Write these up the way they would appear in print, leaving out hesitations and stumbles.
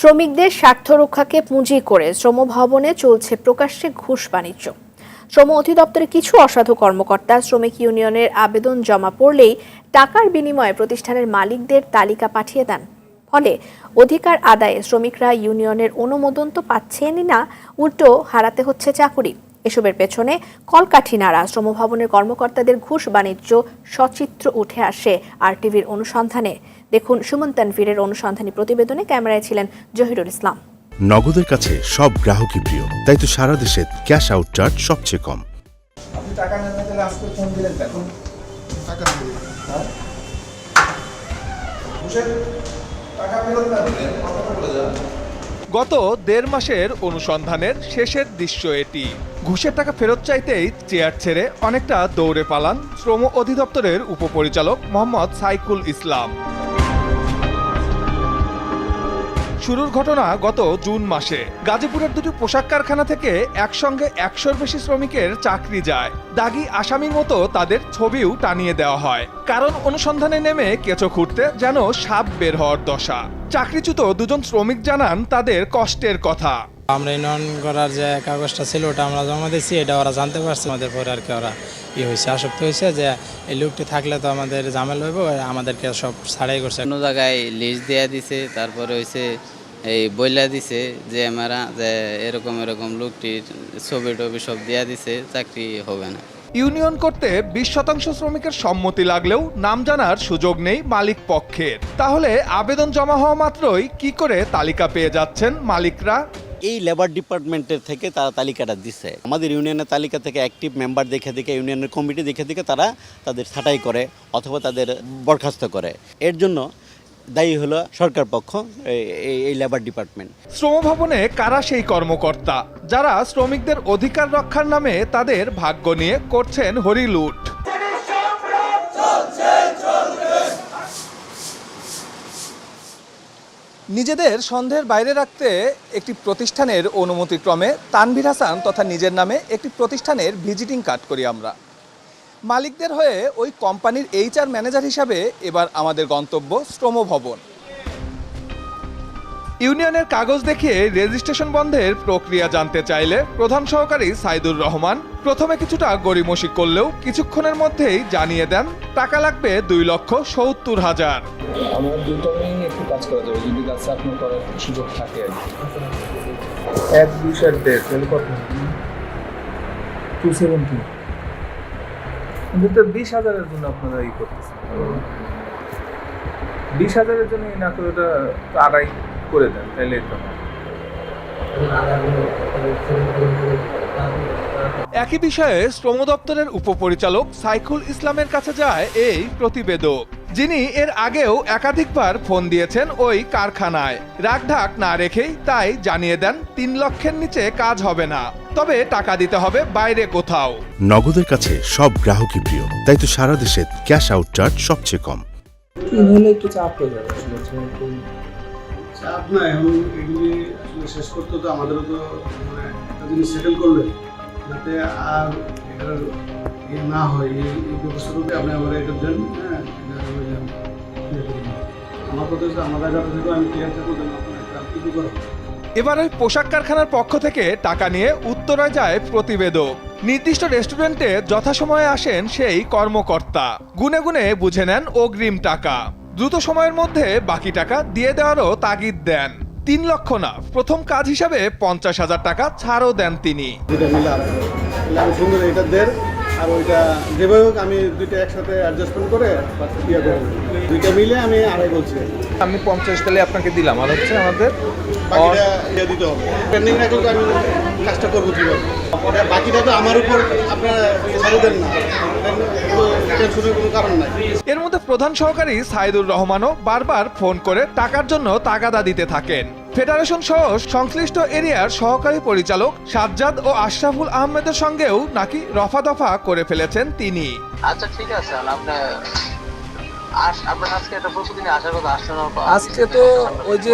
শ্রমিকদের স্বার্থ রক্ষাকে পুঁজি করে শ্রম ভবনে চলছে প্রকাশ্যে ঘুষ বাণিজ্য। শ্রম অধিদপ্তরে কিছু অসাধু কর্মকর্তা শ্রমিক ইউনিয়নের আবেদন জমা পড়লেই টাকার বিনিময়ে প্রতিষ্ঠানের মালিকদের তালিকা পাঠিয়ে দেন। ফলে অধিকার আদায়ে শ্রমিকরা ইউনিয়নের অনুমোদন তো পাচ্ছেনই না, উল্টো হারাতে হচ্ছে চাকুরি। এসবের পেছনে কলকাঠি নাড়া শ্রম ভবনের কর্মকর্তাদের ঘুষ বাণিজ্য সচিত্র উঠে আসে আরটিভির অনুসন্ধানে। দেখুন সুমন তানভীরের অনুসন্ধানী প্রতিবেদনে। ক্যামেরায় ছিলেন জহিরুল ইসলাম। নগদের কাছে সব গ্রাহকই প্রিয়, তাই তো সারা দেশে ক্যাশ আউট চার্জ সবচেয়ে কম। আপনি টাকা নেন না, তাহলে আজকে ফোন দিলেন এখন টাকা দিলেন, টাকা ফেরত না দিলে কথাটা বলে যান। গত 1.5 মাসের অনুসন্ধানের শেষের দৃশ্য এটি। ঘুষের টাকা ফেরত চাইতেই চেয়ার ছেড়ে অনেকটা দৌড়ে পালান শ্রম অধিদপ্তরের উপপরিচালক মোহাম্মদ সাইকুল ইসলাম। শুরুর ঘটনা গত জুন মাসে। গাজীপুরের দুটি পোশাক কারখানা থেকে একসঙ্গে 100-র বেশি শ্রমিকের চাকরি যায়। দাগী আসামির মতো তাদের ছবিও টানিয়ে দেওয়া হয়। কারণ অনুসন্ধানে নেমে কেঁচো খুঁড়তে যেন সাপ বের হওয়ার দশা। চাকরিচ্যুত দুজন শ্রমিক জানান তাদের কষ্টের কথা। আমরা ইউনিয়ন করার যে কাগজটা ছিল ওটা আমরা জমা দিয়েছি, এটা ওরা জানতে পারছে। আমাদের পরে আর কি ওরা হয়েছে, আসক্ত হয়েছে যে এই লোকটি থাকলে তো আমাদের ঝামেলা হইব, আমাদেরকে সব ছাড়াই করছে। অন্য জায়গায় লিস্ট দেওয়া দিছে, তারপরে হয়েছে এই বইলা দিছে যে আমরা যে এরকম লোকটির ছবি টবি সব দেওয়া দিছে, চাকরি হবে না। ইউনিয়ন করতে 20% শ্রমিকের সম্মতি লাগলেও নাম জানার সুযোগ নেই মালিক পক্ষের। তাহলে আবেদন জমা হওয়া মাত্রই কি করে তালিকা পেয়ে যাচ্ছেন মালিকরা? এই লেবার ডিপার্টমেন্টের থেকে তারা তালিকাটা দিচ্ছে। আমাদের ইউনিয়নের তালিকা থেকে অ্যাক্টিভ মেম্বার দেখে ইউনিয়নের কমিটি দেখে তারা তাদের ছাঁটাই করে অথবা তাদের বরখাস্ত করে। এর জন্য দায়ী হলো সরকার পক্ষ, এই লেবার ডিপার্টমেন্ট। শ্রম ভবনে কারা সেই কর্মকর্তা যারা শ্রমিকদের অধিকার রক্ষার নামে তাদের ভাগ্য নিয়ে করছেন হরিলুট? নিজেদের সন্দেহের বাইরে রাখতে একটি প্রতিষ্ঠানের অনুমতিক্রমে তানভীর হাসান তথা নিজের নামে একটি প্রতিষ্ঠানের ভিজিটিং কার্ড করি আমরা। মালিকদের হয়ে ওই কোম্পানির HR ম্যানেজার হিসাবে এবার আমাদের গন্তব্য শ্রম ভবন। ইউনিয়নের কাগজ দেখিয়ে রেজিস্ট্রেশন বন্ধের প্রক্রিয়া জানতে চাইলে প্রধান সহকারী সাইদুর রহমান প্রথমে কিছুটা গড়িমসি করলেও কিছুক্ষণের মধ্যেই জানিয়ে দেন টাকা লাগবে 2,70,000। আমার দুটো মিনিট একটু কাজ করা যাবে যদি কাজ আপনার করার সুযোগ থাকে। 1-2-1.5 তাহলে কত? 270। কিন্তু তো 20,000-এর জন্য আপনারা ই করতেছেন। 20,000-এর জন্য না করে ওটা আড়াই করে দেন, তাইলে তো একই বিষয়ে শ্রম দপ্তরের উপপরিচালক সাইকুল ইসলামের কাছে যায় এই প্রতিবেদক, যিনি এর আগেও একাধিকবার ফোন দিয়েছেন ওই কারখানায়। রাগঢাক না রেখেই তাই জানিয়ে দেন 3 লক্ষের নিচে কাজ হবে না, তবে টাকা দিতে হবে বাইরে কোথাও। নগদের কাছে সব গ্রাহকই প্রিয়, তাই তো সারা দেশে ক্যাশ আউট চার্জ সবচেয়ে কম। একটু চাপ হয়ে যাবে। চাপ না, এখন এগুলি আসলে শেষ করতে তো আমাদেরও তো মানে একটা জিনিস সেটেল করলে যাতে আর এটার না হয়, এই ব্যবস্থাটাতে আপনি আমার এটা দেন। হ্যাঁ, আমার কথা হচ্ছে আমার জায়গাটা থেকে আমি ক্লিয়ার থাকবো যেন আপনার একটা কিছু করো। এবার ওই পোশাক কারখানার পক্ষ থেকে টাকা নিয়ে উত্তরায় যায় প্রতিবেদক। নির্দিষ্ট রেস্টুরেন্টে যথাসময়ে আসেন সেই কর্মকর্তা, গুনে গুনে বুঝে নেন অগ্রিম টাকা। দ্রুত সময়ের মধ্যে বাকি টাকা দিয়ে দেওয়ারও তাগিদ দেন। 3 লক্ষ না, প্রথম কাজ হিসাবে 50,000 টাকা ছাড়ও দেন তিনি। আমি সুন্দর এটা দেড় আর ওইটা যেভাবে হোক আমি দুইটা একসাথে অ্যাডজাস্টমেন্ট করে দুইটা মিলে আমি আড়াই বলছি। আমি 50 তাহলে আপনাকে দিলাম, আর হচ্ছে আমাদের বাকিটা দিতে হবে। পেন্ডিং রাখলে তো আমি কাজটা করবো কীভাবে? বাকিটা তো আমার উপর আপনারা ছাড়ে দেন না, টেনশনের কোনো কারণ নাই। এর মধ্যে প্রধান সহকারী সাইদুর রহমানও বারবার ফোন করে টাকার জন্য তাগাদা দিতে থাকেন। ফেডারেশন সহ সংশ্লিষ্ট এরিয়ার সহকারী পরিচালক সাজ্জাদ ও আশরাফুল আহমেদের সঙ্গেও নাকি রফাদফা করে ফেলেছেন তিনি। আচ্ছা ঠিক আছে, আজকে তো ওই যে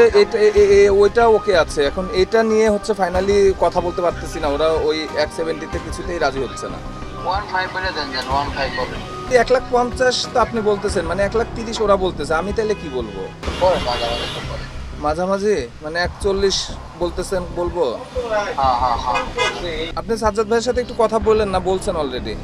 ওইটা ওকে আছে, এখন এটা নিয়ে হচ্ছে ফাইনালি কথা বলতে পারতেছি না। ওরা ওই 170-তে কিছুতেই রাজি হচ্ছে না। 1.5 বলে দেন, 1.5 বলে। 1,50,000 তো আপনি বলতেছেন, মানে 1,30,000 ওরা বলতেছে, আমি তাহলে কি বলবো? পরে মাঝামাঝি মানে 41 বলতেছেন, বলবো? হ্যাঁ হ্যাঁ হ্যাঁ আপনি সাজ্জাদ ভাইয়ের সাথে একটু কথা বললেন না, বলছেন অলরেডি।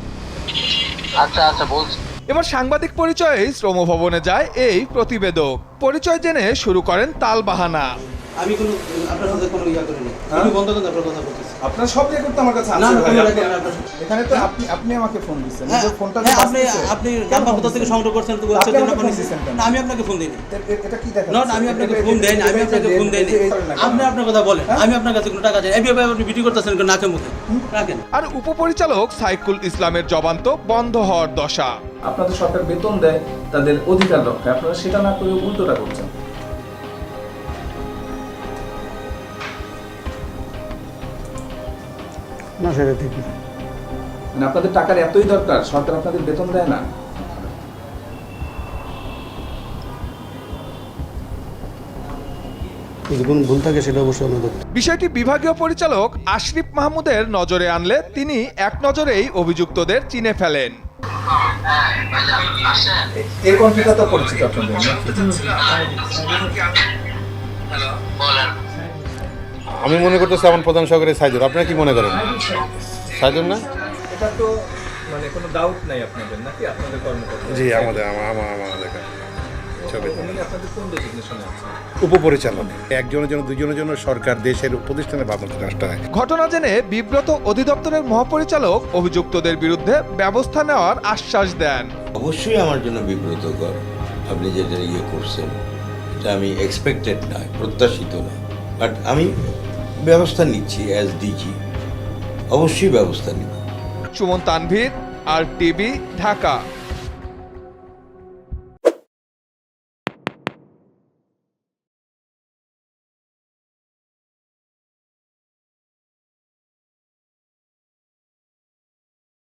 আচ্ছা আচ্ছা বলছি। এবার সাংবাদিক পরিচয়ে শ্রম ভবনে যায় এই প্রতিবেদক। পরিচয় জেনে শুরু করেন তালবাহানা। আমি কোনো আপনার সাথে কোনো ইয়া করিনি। আমি বন্ধ করে আপনার কথা বলতেছি। আপনার সব রেকর্ড তো আমার কাছে আছে না, ভাই। না, আপনি- না, না, এখানে তো আপনি আমাকে ফোন দিচ্ছেন, হ্যাঁ, নিজের ফোনটা হ্যাঁ, তো আপনি বাজতেছে। আপনি নাম্বার কোথা থেকে সংগ্রহ করছেন তো আপনি ওয়েবসাইট আমাকে নাম্বার ফোন নিছেন। দিচ্ছেন কেন? না, আমি আপনাকে ফোন দেইনি। এটা কি দেখা না, আমি আপনাকে ফোন দেইনি, আমি আপনাকে ফোন দেইনি। আপনি আপনার কথা বলেন। আমি আপনার কাছে কোনো টাকা চাই। এইভাবে আপনি ভিডিও করতেছেন কেন নাকের মুখে? রাখেন। আর উপপরিচালক সাইকুল ইসলামের জবান তো বন্ধ হওয়ার দশা। আপনাদের সরকার বেতন দেয় তাদের অধিকার রক্ষায়, আপনারা সেটা না করে উল্টোটা করছেন। না সেটা ঠিক না। মানে আপনাদের টাকার এতই দরকার, সরকার আপনাদের বেতন দেয় না? যদি কোনো ভুল থাকে সেটা অবশ্যই আমাদের বিষয়টি বিভাগীয় পরিচালক আশরিফ মাহমুদের নজরে আনলে তিনি এক নজরেই অভিযুক্তদের চিনে ফেলেন। এই কন্ট্রিটা তো পরিচিত আপনাদের না? বলেন। আমি মনে করতেছি আমার প্রধান সহকারী সাইদুর। আপনারা কি মনে করেন? সাইদুর না? এটা তো মানে কোনো ডাউট নাই আপনাদের, নাকি আপনাদের কর্মকর্তা? জি, আমাদের ছবি উনি আপনাদের কোন ডেজিগনেশনে আছেন? উপপরিচালক। একজনের জন্য দুজনের জন্য সরকার দেশের প্রতিষ্ঠানের ভাবনা নষ্ট হয়। ঘটনা জেনে বিব্রত অধিদপ্তরের মহাপরিচালক অভিযুক্তদের বিরুদ্ধে ব্যবস্থা নেওয়ার আশ্বাস দেন। অবশ্যই আমার জন্য বিব্রতকর। আপনি যেটা ইয়ে করছেন এটা আমি এক্সপেক্টেড নয়, প্রত্যাশিত না, বাট আমি ব্যবস্থা নিচ্ছি অ্যাজ ডিজি, অবশ্যই ব্যবস্থা নিব। সুমন তানভীর, আর টিভি, ঢাকা।